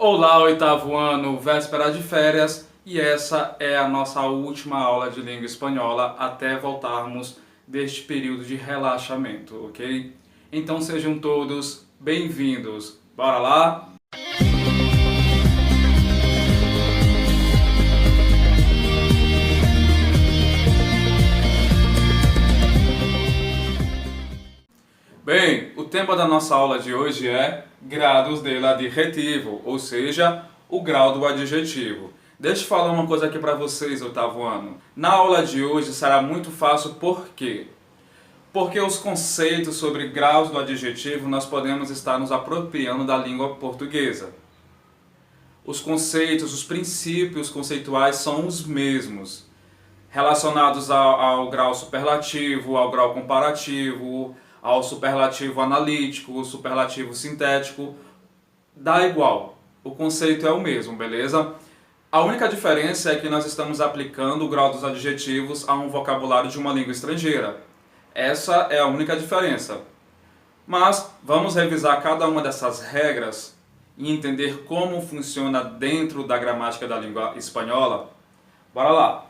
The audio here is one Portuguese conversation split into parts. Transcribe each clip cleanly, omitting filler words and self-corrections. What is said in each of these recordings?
Olá, oitavo ano, véspera de férias, e essa é a nossa última aula de língua espanhola até voltarmos deste período de relaxamento, ok? Então sejam todos bem-vindos. Bora lá? Bem, o tema da nossa aula de hoje é grados del adjetivo, ou seja, o grau do adjetivo. Deixa eu falar uma coisa aqui para vocês, oitavo ano. Na aula de hoje será muito fácil, por quê? Porque os conceitos sobre graus do adjetivo nós podemos estar nos apropriando da língua portuguesa. Os conceitos, os princípios conceituais são os mesmos, relacionados ao grau superlativo, ao grau comparativo, ao superlativo analítico, superlativo sintético, dá igual. O conceito é o mesmo, beleza? A única diferença é que nós estamos aplicando o grau dos adjetivos a um vocabulário de uma língua estrangeira. Essa é a única diferença. Mas vamos revisar cada uma dessas regras e entender como funciona dentro da gramática da língua espanhola? Bora lá!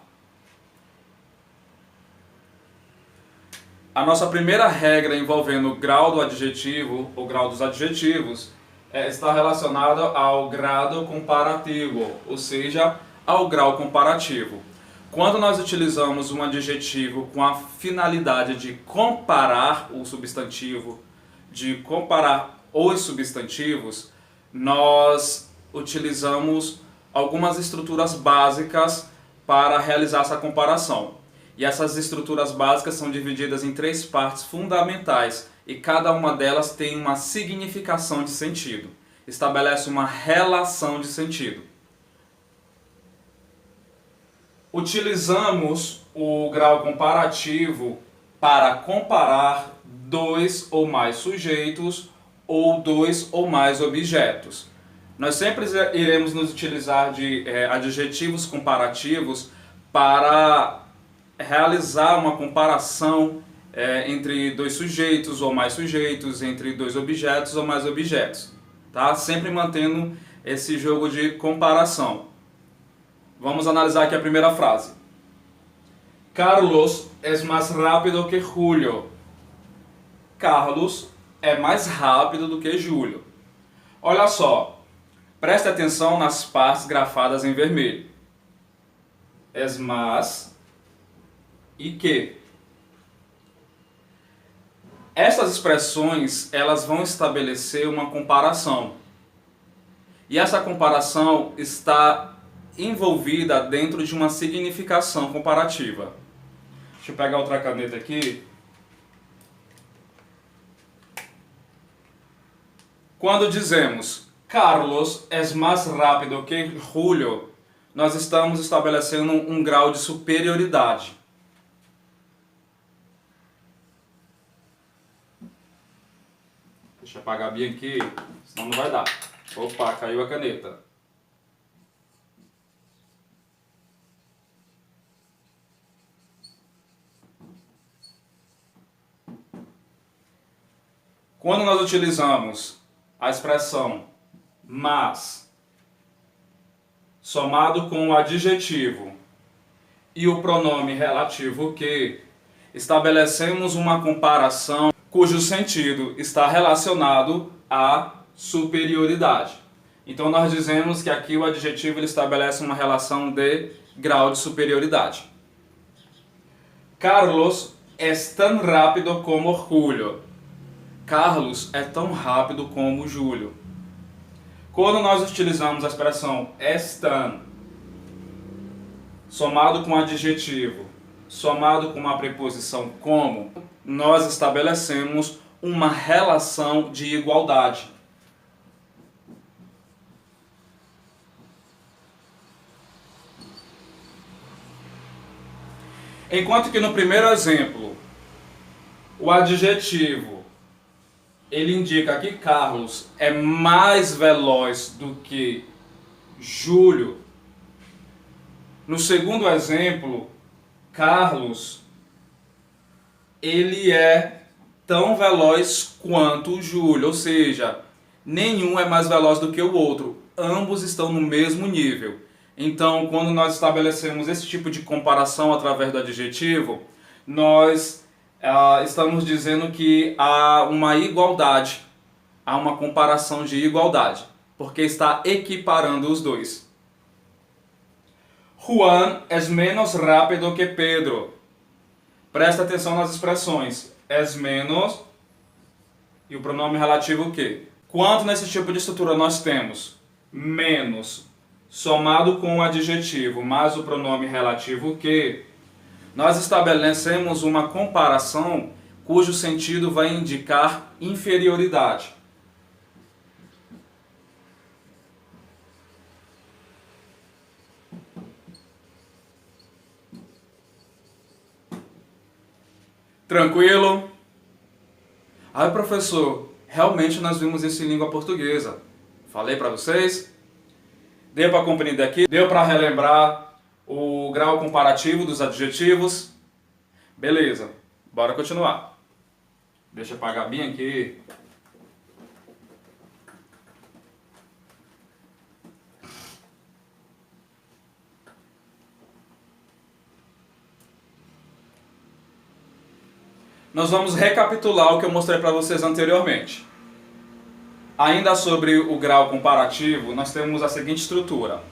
A nossa primeira regra envolvendo o grau do adjetivo, ou grau dos adjetivos, está relacionada ao grado comparativo, ou seja, ao grau comparativo. Quando nós utilizamos um adjetivo com a finalidade de comparar o substantivo, de comparar os substantivos, nós utilizamos algumas estruturas básicas para realizar essa comparação. E essas estruturas básicas são divididas em três partes fundamentais e cada uma delas tem uma significação de sentido, estabelece uma relação de sentido. Utilizamos o grau comparativo para comparar dois ou mais sujeitos ou dois ou mais objetos. Nós sempre iremos nos utilizar de adjetivos comparativos para realizar uma comparação entre dois sujeitos ou mais sujeitos, entre dois objetos ou mais objetos, tá? Sempre mantendo esse jogo de comparação. Vamos analisar aqui a primeira frase. Carlos es más rápido que Julio. Carlos é mais rápido do que Júlio. Olha só, preste atenção nas partes grafadas em vermelho. Es más e que. Essas expressões, elas vão estabelecer uma comparação. E essa comparação está envolvida dentro de uma significação comparativa. Deixa eu pegar outra caneta aqui. Quando dizemos Carlos es más rápido que Julio, nós estamos estabelecendo um grau de superioridade. Deixa eu apagar bem aqui, senão não vai dar. Opa, caiu a caneta. Quando nós utilizamos a expressão mas somado com o adjetivo e o pronome relativo que, estabelecemos uma comparação cujo sentido está relacionado à superioridade. Então nós dizemos que aqui o adjetivo ele estabelece uma relação de grau de superioridade. Carlos es tan rápido como Julio. Carlos é tão rápido como Júlio. Quando nós utilizamos a expressão es tan, somado com adjetivo, somado com uma preposição como, nós estabelecemos uma relação de igualdade. Enquanto que no primeiro exemplo, o adjetivo ele indica que Carlos é mais veloz do que Júlio. No segundo exemplo, Carlos ele é tão veloz quanto o Júlio, ou seja, nenhum é mais veloz do que o outro. ambos estão no mesmo nível. Então, quando nós estabelecemos esse tipo de comparação através do adjetivo, nós estamos dizendo que há uma igualdade, há uma comparação de igualdade, porque está equiparando os dois. Juan es menos rápido que Pedro. Presta atenção nas expressões. Es menos e o pronome relativo que. Quando nesse tipo de estrutura nós temos menos somado com o adjetivo mais o pronome relativo que, nós estabelecemos uma comparação cujo sentido vai indicar inferioridade. Tranquilo? Aí, professor, realmente nós vimos isso em língua portuguesa. Falei para vocês? Deu para compreender aqui? Deu para relembrar o grau comparativo dos adjetivos? Beleza, bora continuar. Deixa eu apagar bem aqui. Nós vamos recapitular o que eu mostrei para vocês anteriormente. Ainda sobre o grau comparativo, nós temos a seguinte estrutura.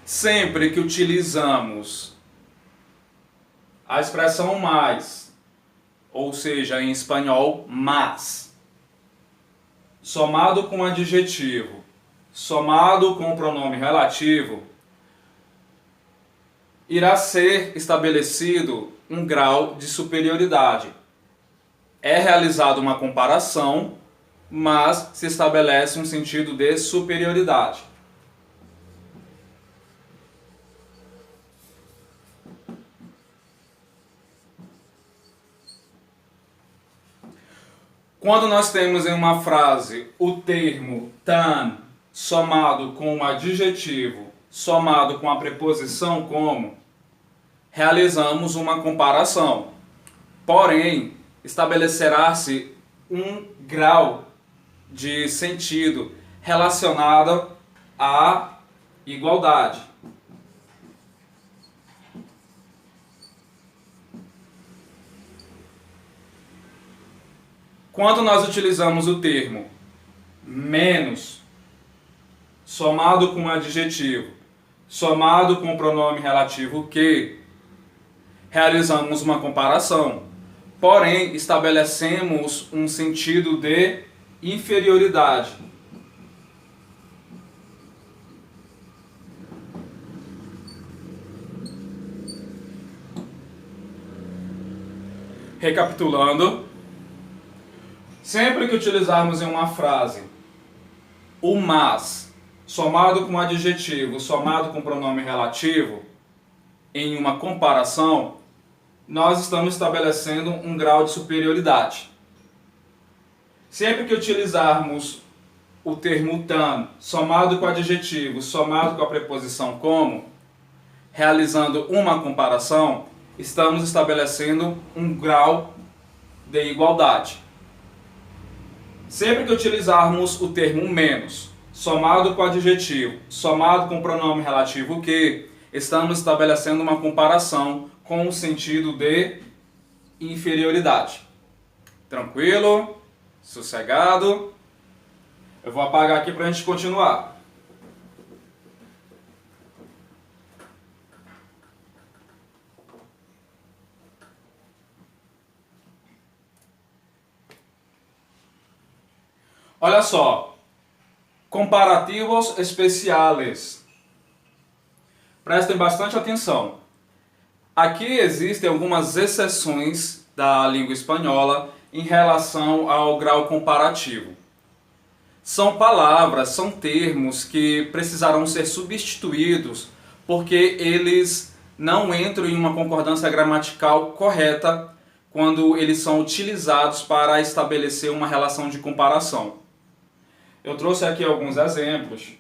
Sempre que utilizamos a expressão mais, ou seja, em espanhol, más, somado com adjetivo, somado com o pronome relativo, irá ser estabelecido um grau de superioridade. É realizada uma comparação, mas se estabelece um sentido de superioridade. Quando nós temos em uma frase o termo tan somado com um adjetivo, somado com a preposição como, realizamos uma comparação. Porém, estabelecerá-se um grau de sentido relacionado à igualdade. Quando nós utilizamos o termo menos, somado com um adjetivo, somado com o pronome relativo que, realizamos uma comparação. Porém, estabelecemos um sentido de inferioridade. Recapitulando, sempre que utilizarmos em uma frase o mas, somado com adjetivo, somado com pronome relativo, em uma comparação, nós estamos estabelecendo um grau de superioridade. Sempre que utilizarmos o termo tan, somado com adjetivo, somado com a preposição como, realizando uma comparação, estamos estabelecendo um grau de igualdade. Sempre que utilizarmos o termo menos, somado com adjetivo, somado com o pronome relativo que, estamos estabelecendo uma comparação com o sentido de inferioridade. Tranquilo? Sossegado? Eu vou apagar aqui para a gente continuar. Olha só, comparativos especiales. Prestem bastante atenção. Aqui existem algumas exceções da língua espanhola em relação ao grau comparativo. São palavras, são termos que precisarão ser substituídos porque eles não entram em uma concordância gramatical correta quando eles são utilizados para estabelecer uma relação de comparação. Eu trouxe aqui alguns exemplos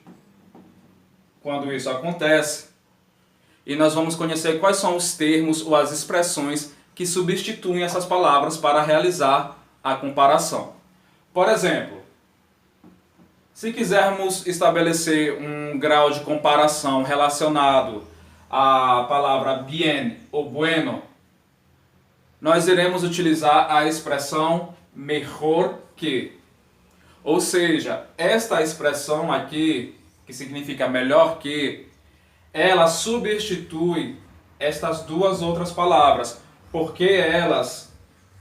quando isso acontece e nós vamos conhecer quais são os termos ou as expressões que substituem essas palavras para realizar a comparação. Por exemplo, Se quisermos estabelecer um grau de comparação relacionado à palavra bien ou bueno, nós iremos utilizar a expressão mejor que. Ou seja, esta expressão aqui, que significa melhor que, ela substitui estas duas outras palavras, porque elas,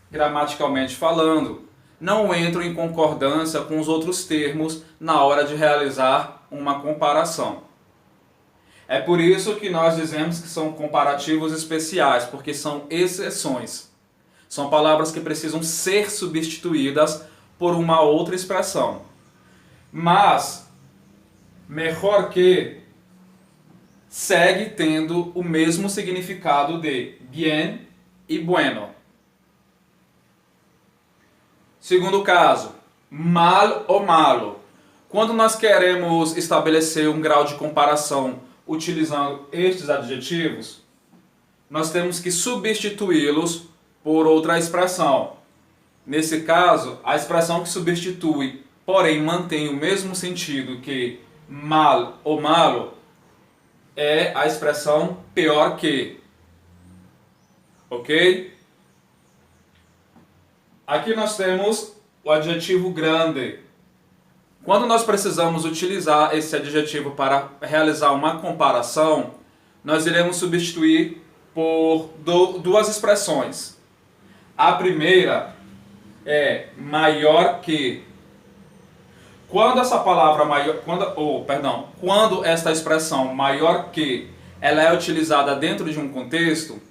gramaticalmente falando, não entram em concordância com os outros termos na hora de realizar uma comparação. É por isso que nós dizemos que são comparativos especiais, porque são exceções. São palavras que precisam ser substituídas por uma outra expressão. Mas, mejor que segue tendo o mesmo significado de bien e bueno. Segundo caso, mal ou malo. Quando nós queremos estabelecer um grau de comparação utilizando estes adjetivos, nós temos que substituí-los por outra expressão. Nesse caso, a expressão que substitui, porém mantém o mesmo sentido que mal ou malo, é a expressão pior que. Ok? Aqui nós temos o adjetivo grande. Quando nós precisamos utilizar esse adjetivo para realizar uma comparação, nós iremos substituir por duas expressões. A primeira é maior que. Quando essa palavra maior, quando esta expressão maior que, ela é utilizada dentro de um contexto,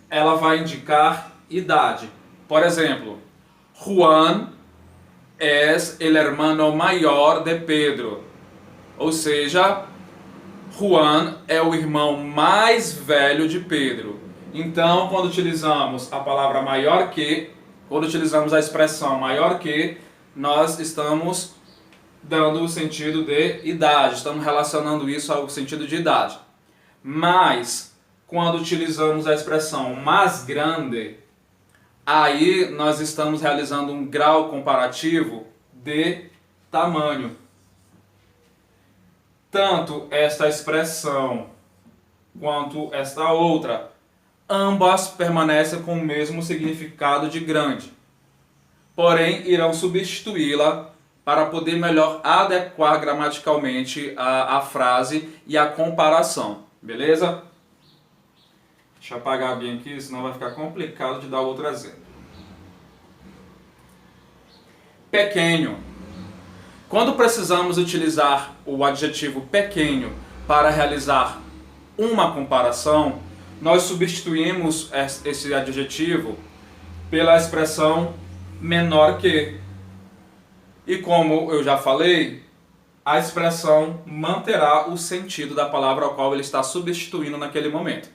ela vai indicar idade. Por exemplo, Juan es el hermano mayor de Pedro. Ou seja, Juan é o irmão mais velho de Pedro. Então, quando utilizamos a palavra maior que, quando utilizamos a expressão maior que, nós estamos dando o sentido de idade, estamos relacionando isso ao sentido de idade. Mas, quando utilizamos a expressão mais grande, aí nós estamos realizando um grau comparativo de tamanho. Tanto esta expressão quanto esta outra, ambas permanecem com o mesmo significado de grande. Porém, irão substituí-la para poder melhor adequar gramaticalmente a frase e a comparação. Beleza? Deixa eu apagar bem aqui, senão vai ficar complicado de dar outro exemplo. Pequeno. Quando precisamos utilizar o adjetivo pequeno para realizar uma comparação, nós substituímos esse adjetivo pela expressão menor que. E como eu já falei, a expressão manterá o sentido da palavra ao qual ele está substituindo naquele momento.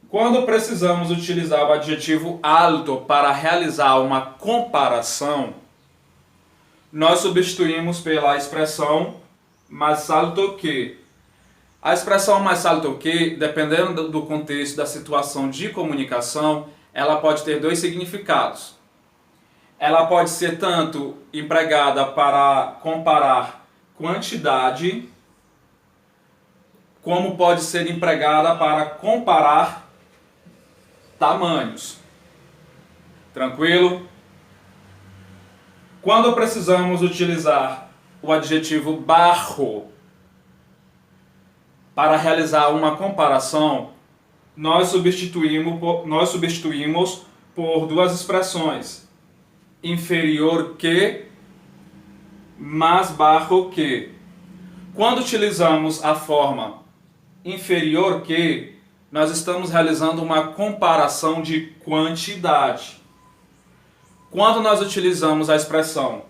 Quando precisamos utilizar o adjetivo alto para realizar uma comparação, nós substituímos pela expressão mais alto que. A expressão mais alto que, dependendo do contexto da situação de comunicação, ela pode ter dois significados. Ela pode ser tanto empregada para comparar quantidade, como pode ser empregada para comparar tamanhos. Tranquilo? Quando precisamos utilizar o adjetivo bajo para realizar uma comparação, nós substituímos por duas expressões. Inferior que, mais baixo que. Quando utilizamos a forma inferior que, nós estamos realizando uma comparação de quantidade. Quando nós utilizamos a expressão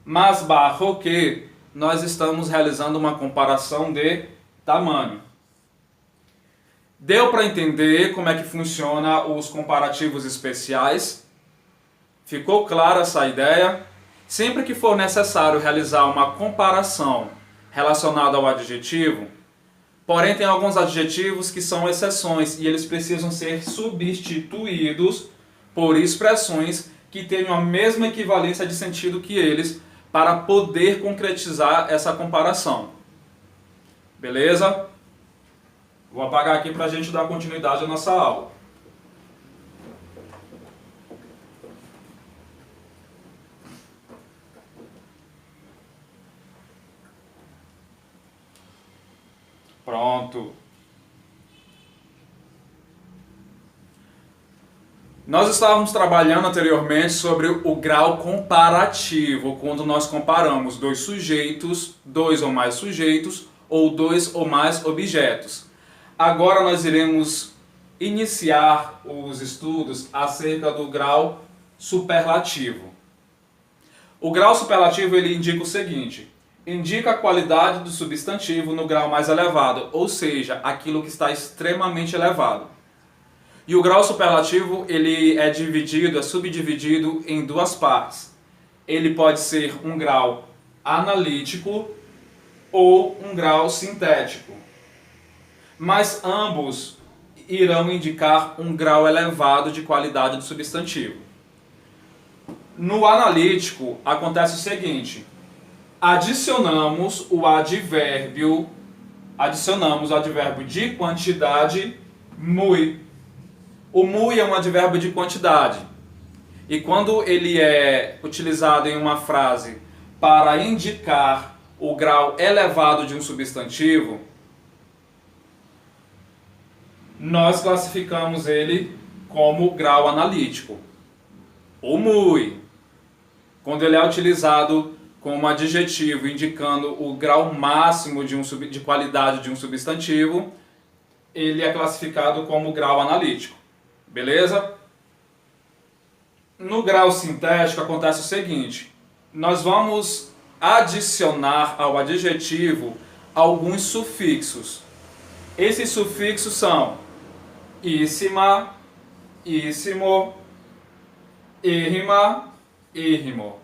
mais baixo que, nós estamos realizando uma comparação de tamanho. Deu para entender como é que funciona os comparativos especiais? Ficou clara essa ideia? Sempre que for necessário realizar uma comparação relacionada ao adjetivo, porém tem alguns adjetivos que são exceções e eles precisam ser substituídos por expressões que tenham a mesma equivalência de sentido que eles para poder concretizar essa comparação. Beleza? Vou apagar aqui para a gente dar continuidade à nossa aula. Pronto. Nós estávamos trabalhando anteriormente sobre o grau comparativo, quando nós comparamos dois sujeitos, dois ou mais sujeitos, ou dois ou mais objetos. Agora nós iremos iniciar os estudos acerca do grau superlativo. O grau superlativo ele indica o seguinte: indica a qualidade do substantivo no grau mais elevado, ou seja, aquilo que está extremamente elevado. E o grau superlativo ele é subdividido em duas partes. Ele pode ser um grau analítico ou um grau sintético. Mas ambos irão indicar um grau elevado de qualidade do substantivo. No analítico acontece o seguinte: adicionamos o advérbio de quantidade muy. O muy é um advérbio de quantidade. E quando ele é utilizado em uma frase para indicar o grau elevado de um substantivo, nós classificamos ele como grau analítico. O muy, quando ele é utilizado como adjetivo indicando o grau máximo de qualidade de um substantivo, ele é classificado como grau analítico. Beleza? No grau sintético acontece o seguinte: nós vamos adicionar ao adjetivo alguns sufixos. Esses sufixos são íssima, íssimo, írrima, írrimo.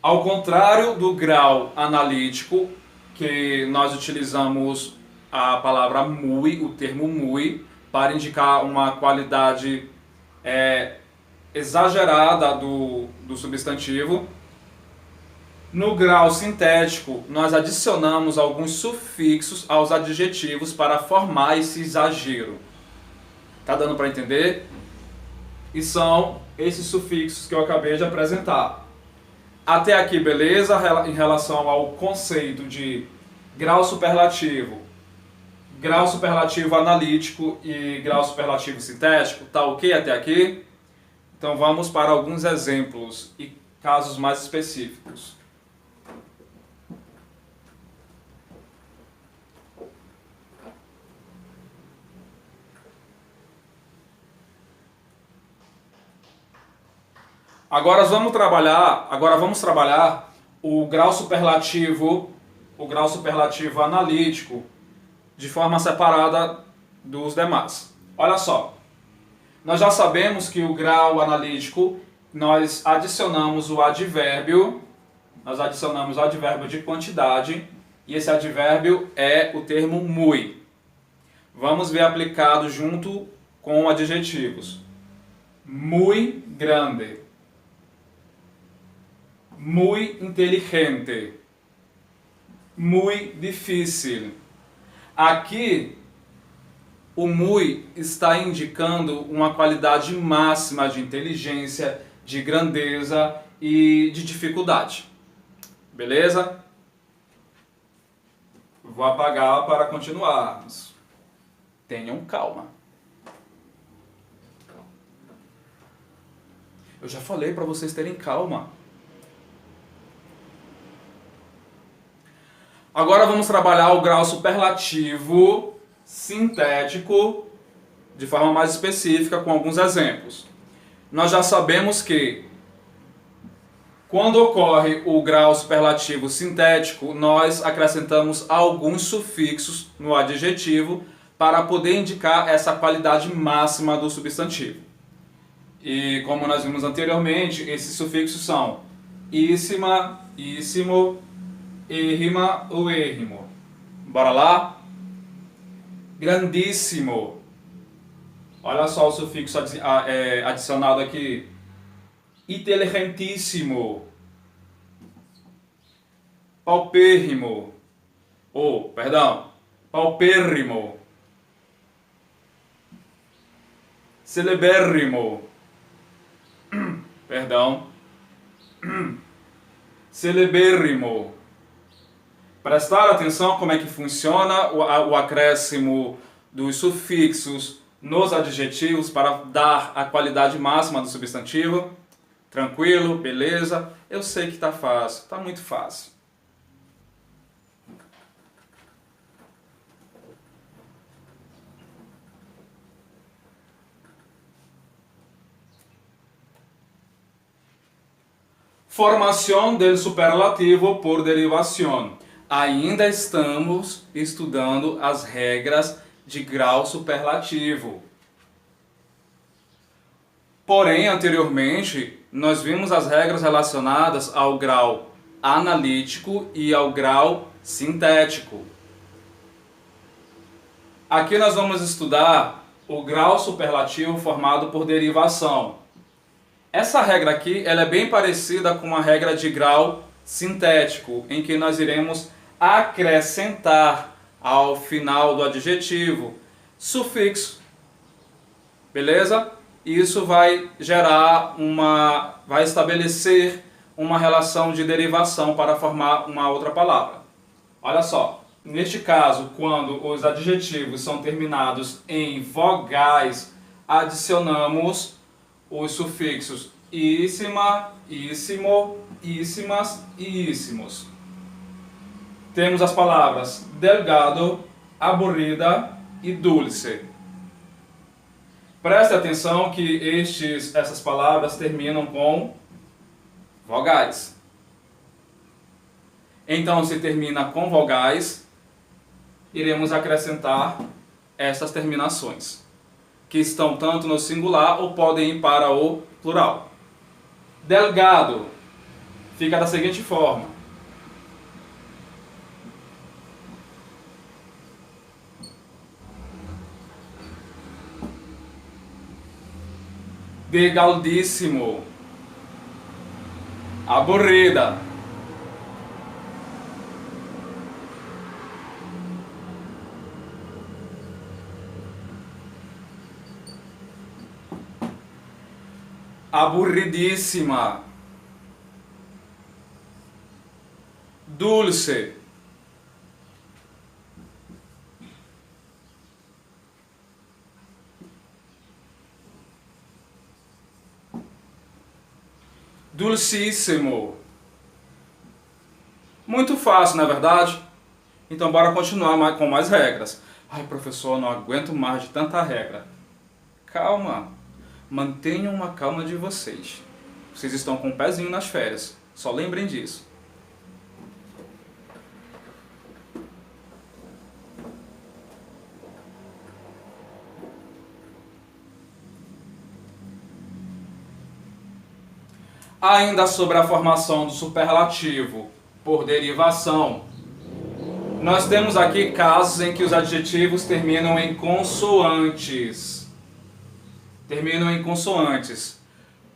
Ao contrário do grau analítico, que nós utilizamos a palavra muy, o termo muy, para indicar uma qualidade exagerada do substantivo. No grau sintético, nós adicionamos alguns sufixos aos adjetivos para formar esse exagero. Tá dando para entender? E são esses sufixos que eu acabei de apresentar. Até aqui, beleza? Em relação ao conceito de grau superlativo analítico e grau superlativo sintético, tá ok até aqui? Então vamos para alguns exemplos e casos mais específicos. Agora vamos trabalhar o grau superlativo analítico de forma separada dos demais. Olha só, nós já sabemos que o grau analítico nós adicionamos o advérbio de quantidade, e esse advérbio é o termo muy. Vamos ver aplicado junto com adjetivos. Muy grande, muy inteligente, muy difícil. Aqui, o muy está indicando uma qualidade máxima de inteligência, de grandeza e de dificuldade. Beleza? Vou apagar para continuarmos. Tenham calma. Eu já falei para vocês terem calma. Agora vamos trabalhar o grau superlativo sintético de forma mais específica com alguns exemplos. Nós já sabemos que quando ocorre o grau superlativo sintético, nós acrescentamos alguns sufixos no adjetivo para poder indicar essa qualidade máxima do substantivo. E como nós vimos anteriormente, esses sufixos são íssima, íssimo, írrima ou írrimo. Bora lá? Grandíssimo. Olha só o sufixo adicionado aqui. Inteligentíssimo. paupérrimo, paupérrimo, celebérrimo, perdão, celebérrimo. Prestar atenção como é que funciona o acréscimo dos sufixos nos adjetivos para dar a qualidade máxima do substantivo. Tranquilo? Beleza? Eu sei que está fácil, está muito fácil. Formação del superlativo por derivação. Ainda estamos estudando as regras de grau superlativo. Porém, anteriormente, nós vimos as regras relacionadas ao grau analítico e ao grau sintético. Aqui nós vamos estudar o grau superlativo formado por derivação. Essa regra aqui ela é bem parecida com a regra de grau sintético, em que nós iremos acrescentar ao final do adjetivo sufixo. Beleza? Isso vai vai estabelecer uma relação de derivação para formar uma outra palavra. Olha só, neste caso, quando os adjetivos são terminados em vogais, adicionamos os sufixos íssima, íssimo, íssimas e íssimos. Temos as palavras delgado, aburrida e dulce. Preste atenção que essas palavras terminam com vogais. Então, se termina com vogais, iremos acrescentar essas terminações, que estão tanto no singular ou podem ir para o plural. Delgado fica da seguinte forma: delgadíssimo, aburrida, aburridíssima, dulce, dulcíssimo. Muito fácil, não é verdade? Então bora continuar com mais regras. Ai, professor, não aguento mais de tanta regra. Calma. Mantenham uma calma de vocês. Vocês estão com o pezinho nas férias. Só lembrem disso. Ainda sobre a formação do superlativo por derivação, nós temos aqui casos em que os adjetivos terminam em consoantes.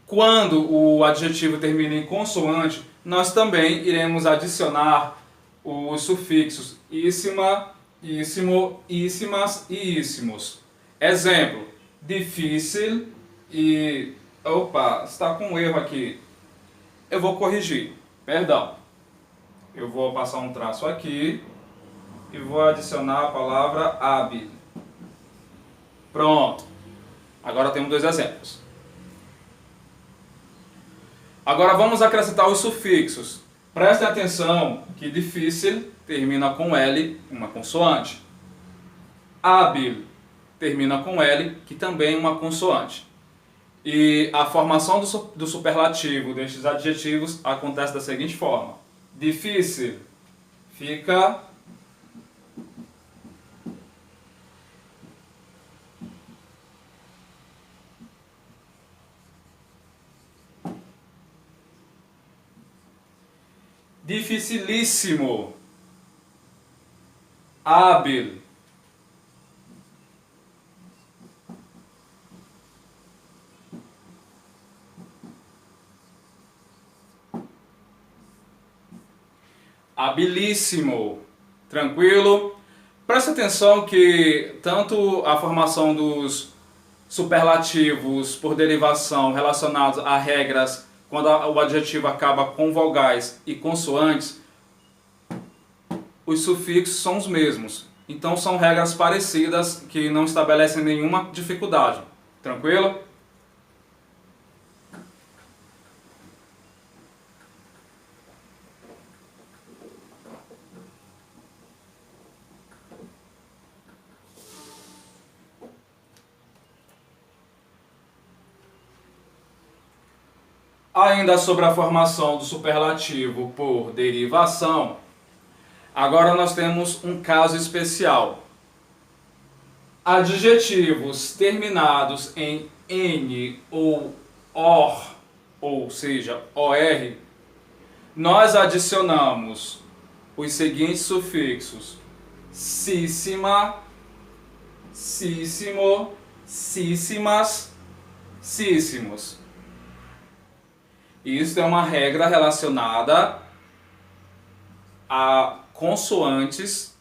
Quando o adjetivo termina em consoante, nós também iremos adicionar os sufixos íssima, íssimo, íssimas e íssimos. Exemplo: difícil e... Opa, está com um erro aqui. Eu vou corrigir, perdão. Eu vou passar um traço aqui e vou adicionar a palavra hábil. Pronto. Agora temos dois exemplos. Agora vamos acrescentar os sufixos. Prestem atenção que difícil termina com L, uma consoante. Hábil termina com L, que também é uma consoante. E a formação do superlativo destes adjetivos acontece da seguinte forma: difícil fica dificilíssimo, hábil, habilíssimo. Tranquilo? Presta atenção que tanto a formação dos superlativos por derivação relacionados a regras quando o adjetivo acaba com vogais e consoantes, os sufixos são os mesmos. Então são regras parecidas que não estabelecem nenhuma dificuldade. Tranquilo? Ainda sobre a formação do superlativo por derivação, agora nós temos um caso especial. Adjetivos terminados em N ou OR, ou seja, OR, nós adicionamos os seguintes sufixos: císsima, císsimo, císsimas, císsimos. Isso é uma regra relacionada a consoantes,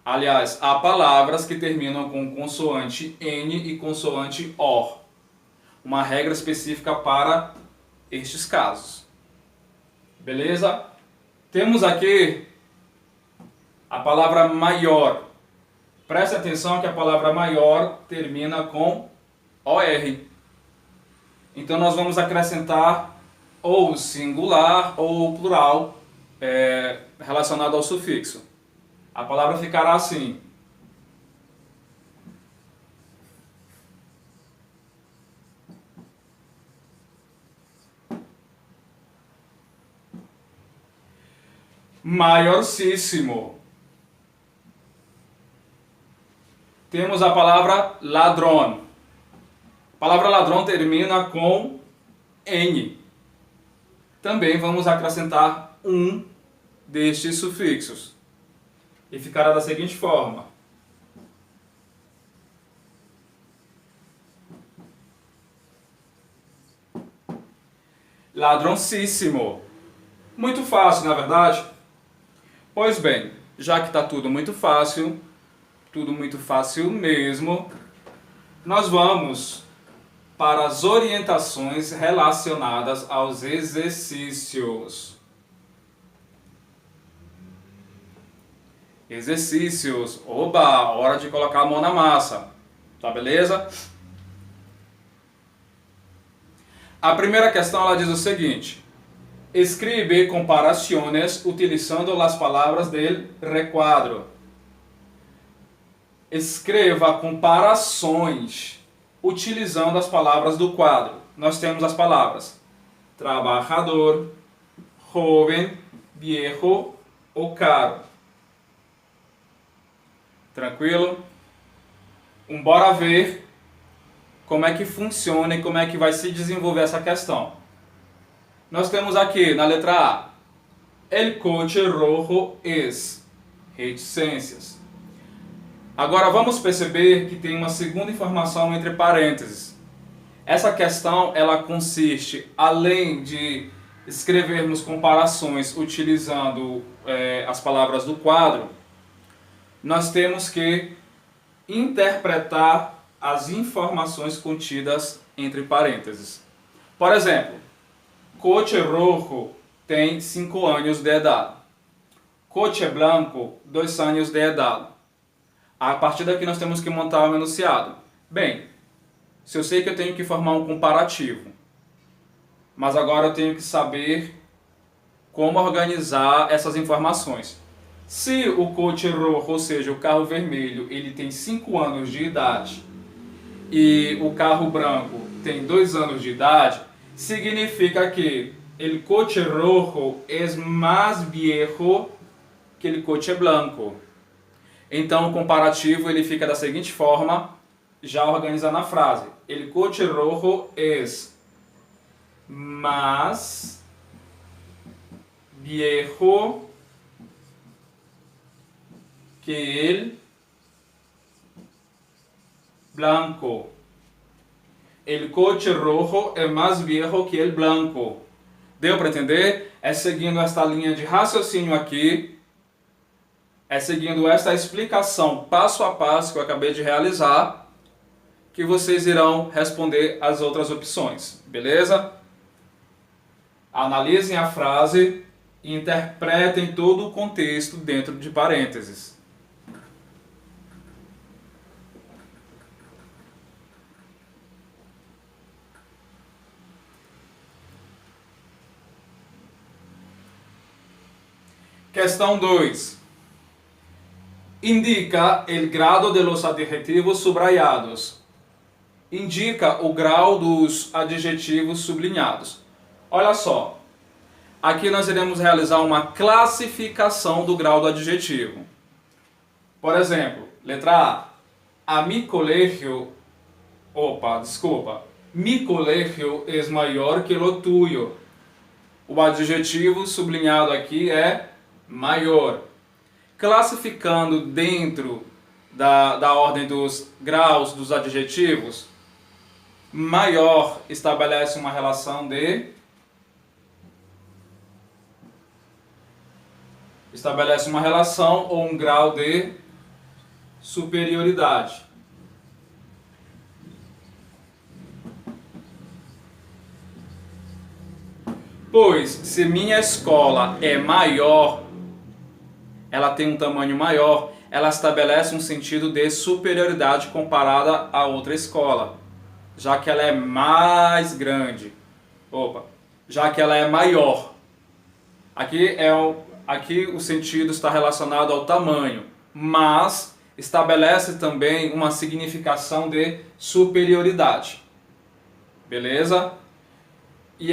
aliás, a palavras que terminam com consoante N e consoante OR. Uma regra específica para estes casos. Beleza? Temos aqui a palavra maior. Preste atenção que a palavra maior termina com OR. Então nós vamos acrescentar ou singular ou plural relacionado ao sufixo. A palavra ficará assim: maiorcíssimo. Temos a palavra ladrão. A palavra ladrão termina com N. Também vamos acrescentar um destes sufixos. E ficará da seguinte forma: ladroncíssimo. Muito fácil, na verdade? Pois bem, já que está tudo muito fácil mesmo, nós vamos para as orientações relacionadas aos exercícios. Exercícios. Oba, hora de colocar a mão na massa. Tá beleza? A primeira questão ela diz o seguinte: escribe comparaciones utilizando las palabras del recuadro. Escreva comparações utilizando as palavras do quadro. Nós temos as palavras trabajador, joven, viejo ou caro. Tranquilo? Bora ver como é que funciona e como é que vai se desenvolver essa questão. Nós temos aqui na letra A: el coche rojo es. Reticências. Agora vamos perceber que tem uma segunda informação entre parênteses. Essa questão ela consiste, além de escrevermos comparações utilizando as palavras do quadro, nós temos que interpretar as informações contidas entre parênteses. Por exemplo, coche rojo tem 5 anos de idade. Coche blanco, 2 anos de idade. A partir daqui nós temos que montar o enunciado. Bem, se eu sei que eu tenho que formar um comparativo, mas agora eu tenho que saber como organizar essas informações. Se o coche rojo, ou seja, o carro vermelho, ele tem 5 anos de idade e o carro branco tem 2 anos de idade, significa que el coche rojo es más viejo que el coche blanco. Então o comparativo ele fica da seguinte forma, já organizando a frase: el coche rojo es más viejo que el blanco. El coche rojo é mais viejo que el blanco. Deu para entender? É seguindo esta linha de raciocínio aqui É seguindo esta explicação passo a passo que eu acabei de realizar que vocês irão responder as outras opções, beleza? Analisem a frase e interpretem todo o contexto dentro de parênteses. Questão 2. Indica el grado de los adjetivos subrayados. Indica o grau dos adjetivos sublinhados. Olha só, aqui nós iremos realizar uma classificação do grau do adjetivo. Por exemplo, letra A. Mi colegio es maior que lo tuyo. O adjetivo sublinhado aqui é maior. Classificando dentro da ordem dos graus dos adjetivos, maior estabelece uma relação ou um grau de superioridade. Pois, se minha escola é maior, ela tem um tamanho maior, ela estabelece um sentido de superioridade comparada a outra escola, já que ela é mais grande. Já que ela é maior. Aqui o sentido está relacionado ao tamanho, mas estabelece também uma significação de superioridade. Beleza? E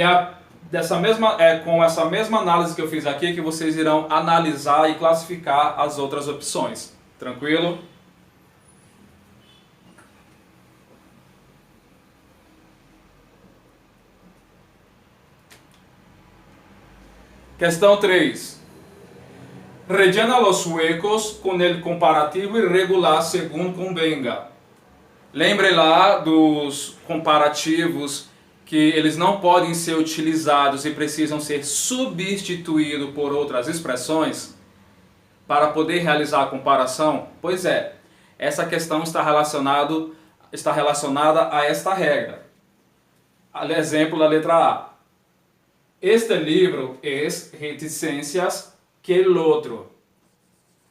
com essa mesma análise que eu fiz aqui que vocês irão analisar e classificar as outras opções. Tranquilo? Questão 3. Rellena los huecos con el comparativo irregular según convenga. Lembre lá dos comparativos que eles não podem ser utilizados e precisam ser substituídos por outras expressões para poder realizar a comparação? Pois é, essa questão está relacionada a esta regra. Exemplo da letra A. Este livro es reticências que el otro.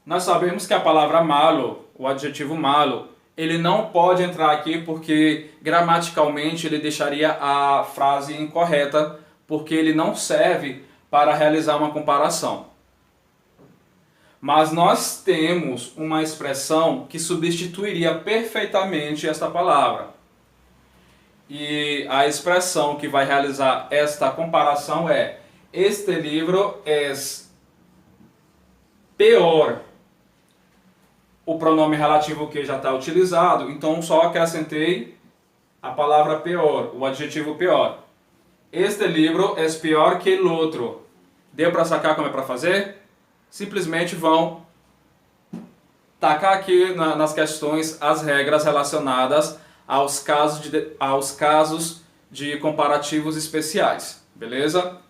Nós sabemos que a palavra malo, o adjetivo malo, ele não pode entrar aqui porque gramaticalmente ele deixaria a frase incorreta, porque ele não serve para realizar uma comparação. Mas nós temos uma expressão que substituiria perfeitamente esta palavra. E a expressão que vai realizar esta comparação é: este livro es peor. O pronome relativo que já está utilizado, então só acrescentei a palavra pior, o adjetivo pior. Este livro é pior que o outro. Deu para sacar como é para fazer? Simplesmente vão tacar aqui nas questões as regras relacionadas aos casos de comparativos especiais. Beleza?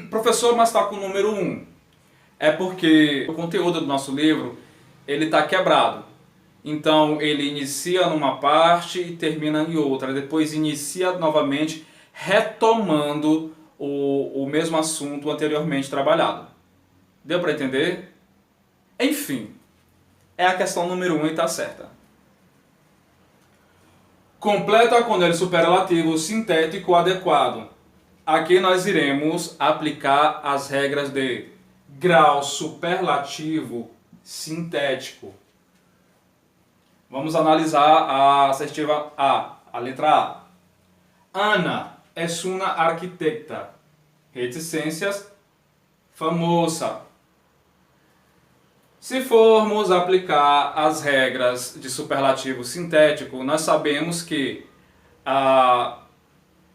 Professor, mas está com o número 1. É porque o conteúdo do nosso livro ele está quebrado. Então ele inicia numa parte e termina em outra. Depois inicia novamente retomando o mesmo assunto anteriormente trabalhado. Deu para entender? Enfim, é a questão número 1 e está certa. Completa com o superlativo sintético adequado. Aqui nós iremos aplicar as regras de grau superlativo sintético. Vamos analisar a assertiva A, a letra A. Ana es una arquitecta. Reticências, famosa. Se formos aplicar as regras de superlativo sintético, nós sabemos que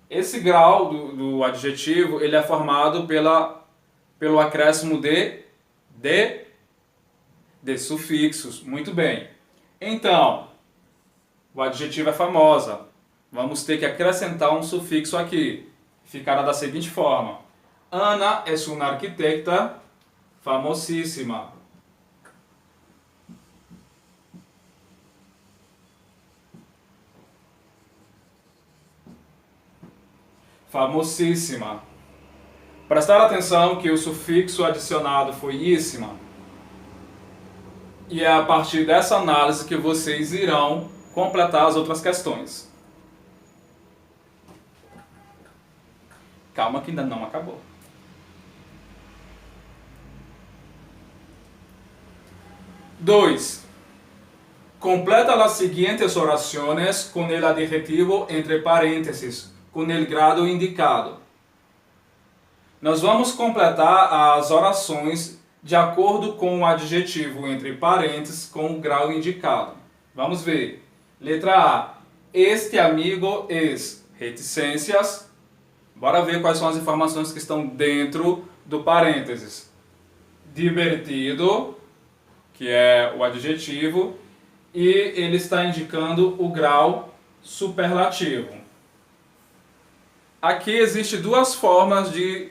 esse grau do adjetivo ele é formado pelo acréscimo de sufixos. Muito bem. Então, o adjetivo é famosa. Vamos ter que acrescentar um sufixo aqui. ficará da seguinte forma. Ana es una arquitecta famosíssima. Famosíssima. Prestar atenção que o sufixo adicionado foi íssima. E é a partir dessa análise que vocês irão completar as outras questões. Calma que ainda não acabou. Dois. Completa las siguientes oraciones con el adjetivo entre parénteses, com o grado indicado. Nós vamos completar as orações de acordo com o adjetivo entre parênteses com o grau indicado. Vamos ver. Letra A. Este amigo es reticências. Bora ver quais são as informações que estão dentro do parênteses. Divertido, que é o adjetivo, e ele está indicando o grau superlativo. Aqui existe duas formas de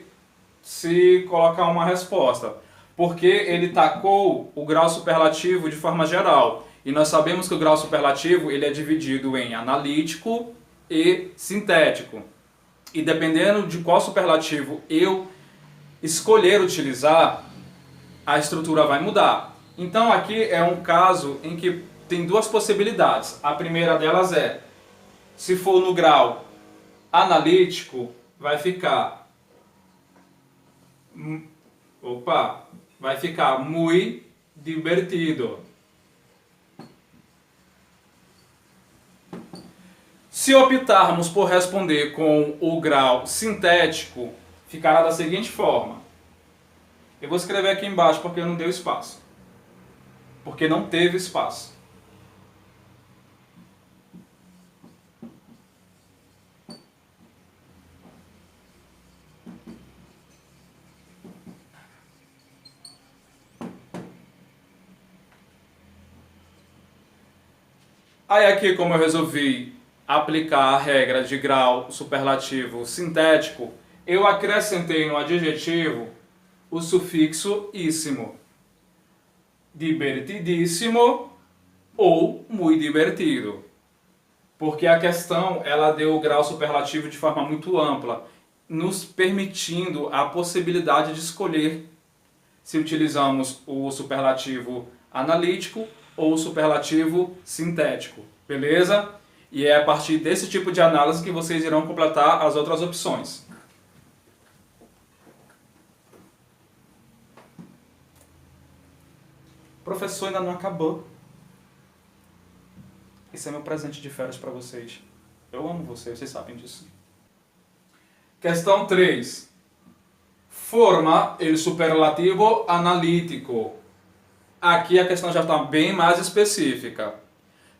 se colocar uma resposta, porque ele tacou o grau superlativo de forma geral. E nós sabemos que o grau superlativo ele é dividido em analítico e sintético. E dependendo de qual superlativo eu escolher utilizar, a estrutura vai mudar. Então aqui é um caso em que tem duas possibilidades. A primeira delas é, se for no grau analítico, vai ficar muy divertido. Se optarmos por responder com o grau sintético, ficará da seguinte forma. Eu vou escrever aqui embaixo porque não deu espaço. Porque não teve espaço. Aí aqui, como eu resolvi aplicar a regra de grau superlativo sintético, eu acrescentei no adjetivo o sufixo íssimo. Divertidíssimo ou muito divertido. Porque a questão ela deu o grau superlativo de forma muito ampla, nos permitindo a possibilidade de escolher se utilizamos o superlativo analítico ou o superlativo sintético. Beleza? E é a partir desse tipo de análise que vocês irão completar as outras opções. Professor, ainda não acabou. Esse é meu presente de férias para vocês. Eu amo vocês sabem disso. Questão 3. Forma el superlativo analítico. Aqui a questão já está bem mais específica.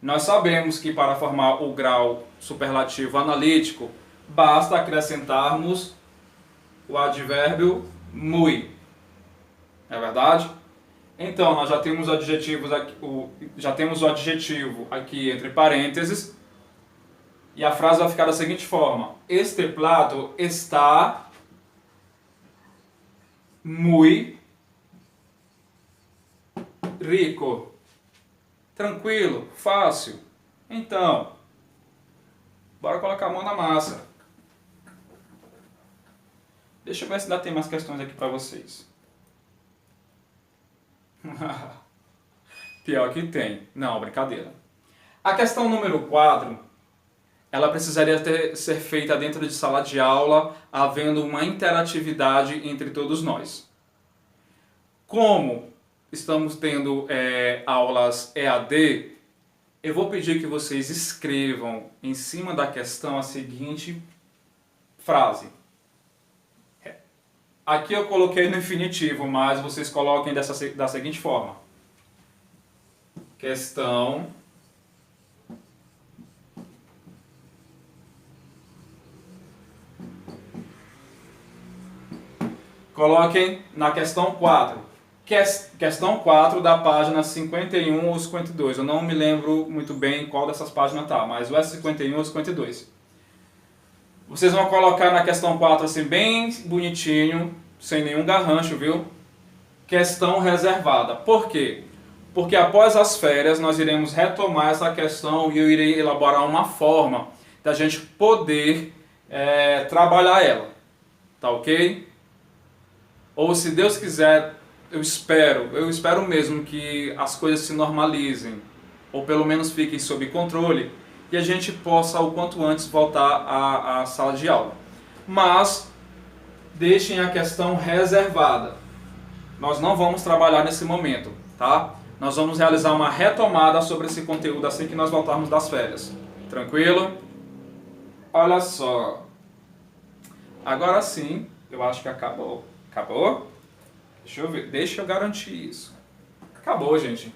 Nós sabemos que para formar o grau superlativo analítico, basta acrescentarmos o advérbio muy. É verdade? Então, nós já temos adjetivos aqui, já temos o adjetivo aqui entre parênteses, e a frase vai ficar da seguinte forma: este plato está muy rico. Tranquilo, fácil. Então, bora colocar a mão na massa. Deixa eu ver se ainda tem mais questões aqui para vocês. Pior que tem. Não, brincadeira. A questão número 4, ela precisaria ser feita dentro de sala de aula, havendo uma interatividade entre todos nós. Como estamos tendo aulas EAD, eu vou pedir que vocês escrevam em cima da questão a seguinte frase. Aqui eu coloquei no infinitivo, mas vocês coloquem da seguinte forma. Questão coloquem na questão 4. Questão 4 da página 51 ou 52. Eu não me lembro muito bem qual dessas páginas tá, mas o S51 ou 52. Vocês vão colocar na questão 4 assim bem bonitinho, sem nenhum garrancho, viu? Questão reservada. Por quê? Porque após as férias nós iremos retomar essa questão e eu irei elaborar uma forma da gente poder trabalhar ela. Tá ok? Ou se Deus quiser, eu espero mesmo que as coisas se normalizem, ou pelo menos fiquem sob controle, e a gente possa o quanto antes voltar à sala de aula. Mas deixem a questão reservada. Nós não vamos trabalhar nesse momento, tá? Nós vamos realizar uma retomada sobre esse conteúdo assim que nós voltarmos das férias. Tranquilo? Olha só. Agora sim, eu acho que acabou. Acabou? Deixa eu ver, deixa eu garantir isso. Acabou, gente.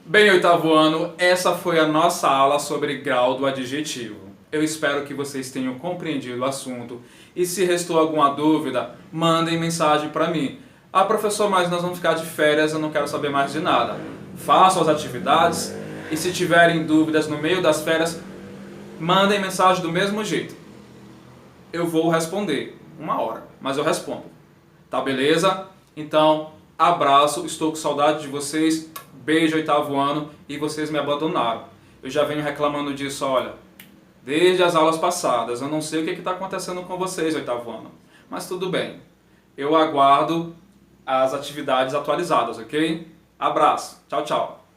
Bem, oitavo ano, essa foi a nossa aula sobre grau do adjetivo. Eu espero que vocês tenham compreendido o assunto e se restou alguma dúvida, mandem mensagem para mim. Ah, professor, mas nós vamos ficar de férias, eu não quero saber mais de nada. Façam as atividades e se tiverem dúvidas no meio das férias, mandem mensagem do mesmo jeito. Eu vou responder, 1 hora, mas eu respondo. Tá beleza? Então, abraço, estou com saudade de vocês. Beijo, oitavo ano, e vocês me abandonaram. Eu já venho reclamando disso, olha, desde as aulas passadas. Eu não sei o que está acontecendo com vocês, oitavo ano. Mas tudo bem. Eu aguardo as atividades atualizadas, ok? Abraço. Tchau, tchau.